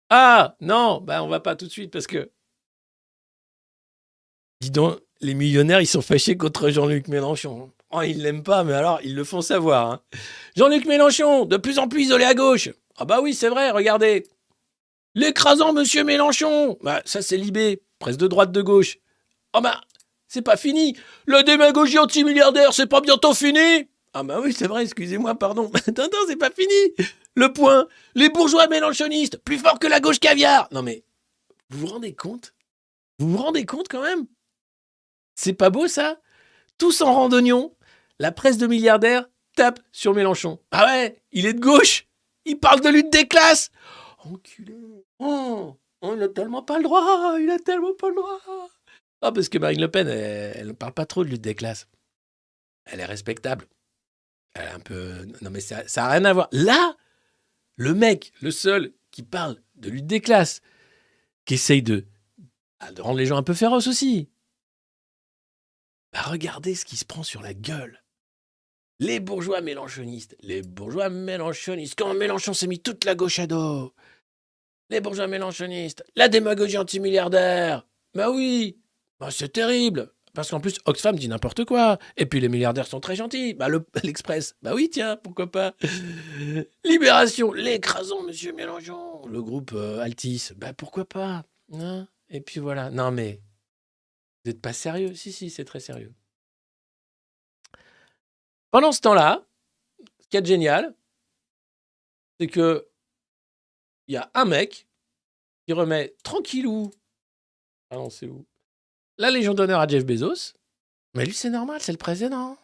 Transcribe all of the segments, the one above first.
Ah non, bah on va pas tout de suite parce que, dis donc, les millionnaires, ils sont fâchés contre Jean-Luc Mélenchon. Oh, ils l'aiment pas, mais alors, ils le font savoir. Hein. Jean-Luc Mélenchon, de plus en plus isolé à gauche. Ah bah oui, c'est vrai, regardez. L'écrasant Monsieur Mélenchon. Bah, ça, c'est Libé, presse de droite de gauche. Ah bah, c'est pas fini. La démagogie anti-milliardaire, c'est pas bientôt fini. Ah bah oui, c'est vrai, excusez-moi, pardon. Attends, c'est pas fini. Le point. Les bourgeois mélenchonistes, plus forts que la gauche caviar. Non mais, vous vous rendez compte? Vous vous rendez compte quand même? C'est pas beau ça? Tous en randonnion, la presse de milliardaires tape sur Mélenchon. Ah ouais, il est de gauche. Il parle de lutte des classes. Enculé. Il a tellement pas le droit. Il a tellement pas le droit. Ah, parce que Marine Le Pen, elle ne parle pas trop de lutte des classes. Elle est respectable. Elle est un peu. Non, mais ça n'a rien à voir. Là, le mec, le seul qui parle de lutte des classes, qui essaye de rendre les gens un peu féroces aussi. Bah, regardez ce qui se prend sur la gueule. Les bourgeois mélenchonistes. Les bourgeois mélenchonistes. Quand Mélenchon s'est mis toute la gauche à dos. Les bourgeois mélenchonistes. La démagogie anti-milliardaire. Bah oui. Bah, c'est terrible. Parce qu'en plus, Oxfam dit n'importe quoi. Et puis les milliardaires sont très gentils. Bah l'Express. Bah oui, tiens, pourquoi pas. Libération. L'écrasant Monsieur Mélenchon. Le groupe Altis. Bah pourquoi pas. Hein. Et puis voilà. Non mais, vous n'êtes pas sérieux? Si, c'est très sérieux. Pendant ce temps-là, ce qui est génial, c'est que il y a un mec qui remet tranquillou. Ah non, c'est où? La Légion d'honneur à Jeff Bezos. Mais lui, c'est normal, c'est le président.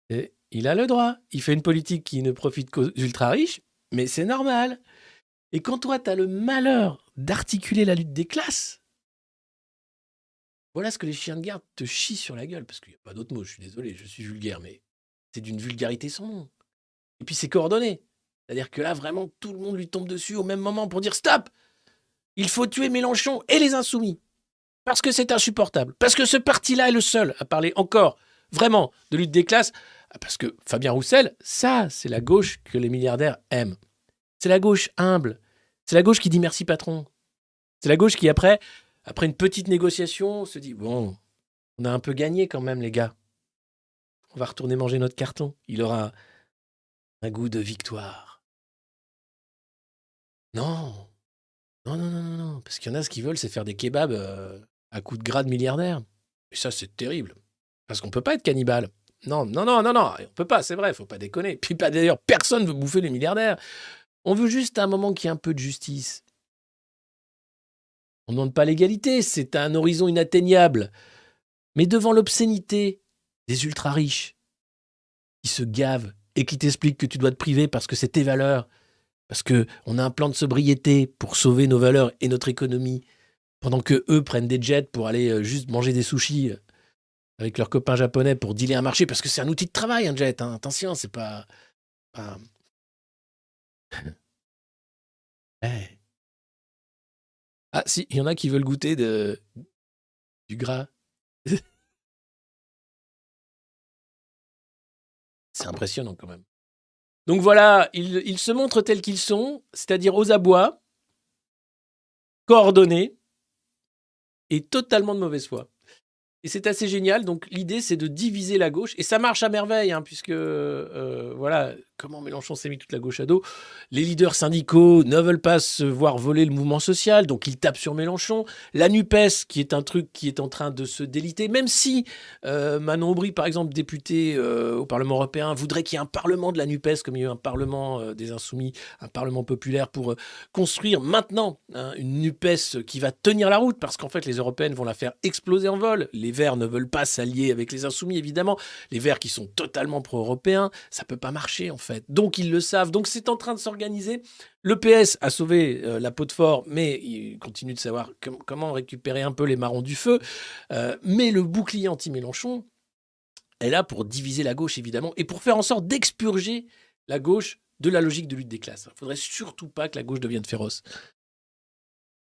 Et il a le droit. Il fait une politique qui ne profite qu'aux ultra riches, mais c'est normal. Et quand toi, tu as le malheur d'articuler la lutte des classes, voilà ce que les chiens de garde te chient sur la gueule. Parce qu'il n'y a pas d'autre mot, je suis désolé, je suis vulgaire, mais c'est d'une vulgarité sans nom. Et puis c'est coordonné. C'est-à-dire que là, vraiment, tout le monde lui tombe dessus au même moment pour dire stop! Il faut tuer Mélenchon et les insoumis. Parce que c'est insupportable. Parce que ce parti-là est le seul à parler encore vraiment de lutte des classes. Parce que Fabien Roussel, ça, c'est la gauche que les milliardaires aiment. C'est la gauche humble. C'est la gauche qui dit merci patron. C'est la gauche qui, après une petite négociation, se dit bon, on a un peu gagné quand même, les gars. On va retourner manger notre carton. Il aura un goût de victoire. Non, non. Parce qu'il y en a, ce qu'ils veulent, c'est faire des kebabs à coups de gras de milliardaires. Et ça, c'est terrible. Parce qu'on peut pas être cannibale. Non, on peut pas, c'est vrai, faut pas déconner. Puis pas d'ailleurs, personne veut bouffer les milliardaires. On veut juste un moment qu'il y ait un peu de justice. On ne demande pas l'égalité, c'est un horizon inatteignable. Mais devant l'obscénité des ultra riches qui se gavent et qui t'expliquent que tu dois te priver parce que c'est tes valeurs, parce que on a un plan de sobriété pour sauver nos valeurs et notre économie, pendant que eux prennent des jets pour aller juste manger des sushis avec leurs copains japonais pour dealer un marché, parce que c'est un outil de travail, un jet. Hein. Attention, c'est pas... Hey. Ah si, il y en a qui veulent goûter du gras. C'est impressionnant quand même. Donc voilà, ils se montrent tels qu'ils sont, c'est-à-dire aux abois, coordonnés et totalement de mauvaise foi. Et c'est assez génial. Donc l'idée, c'est de diviser la gauche. Et ça marche à merveille, hein, puisque, voilà, comment Mélenchon s'est mis toute la gauche à dos. Les leaders syndicaux ne veulent pas se voir voler le mouvement social, donc ils tapent sur Mélenchon. La NUPES, qui est un truc qui est en train de se déliter, même si Manon Aubry, par exemple, députée au Parlement européen, voudrait qu'il y ait un parlement de la NUPES, comme il y a eu un parlement des Insoumis, un parlement populaire, pour construire maintenant une NUPES qui va tenir la route, parce qu'en fait, les européennes vont la faire exploser en vol. Les Verts ne veulent pas s'allier avec les Insoumis, évidemment. Les Verts qui sont totalement pro-européens, ça ne peut pas marcher, en fait. Donc, ils le savent. Donc, c'est en train de s'organiser. Le PS a sauvé la peau de fort, mais il continue de savoir comment récupérer un peu les marrons du feu. Mais le bouclier anti-Mélenchon est là pour diviser la gauche, évidemment, et pour faire en sorte d'expurger la gauche de la logique de lutte des classes. Il ne faudrait surtout pas que la gauche devienne féroce.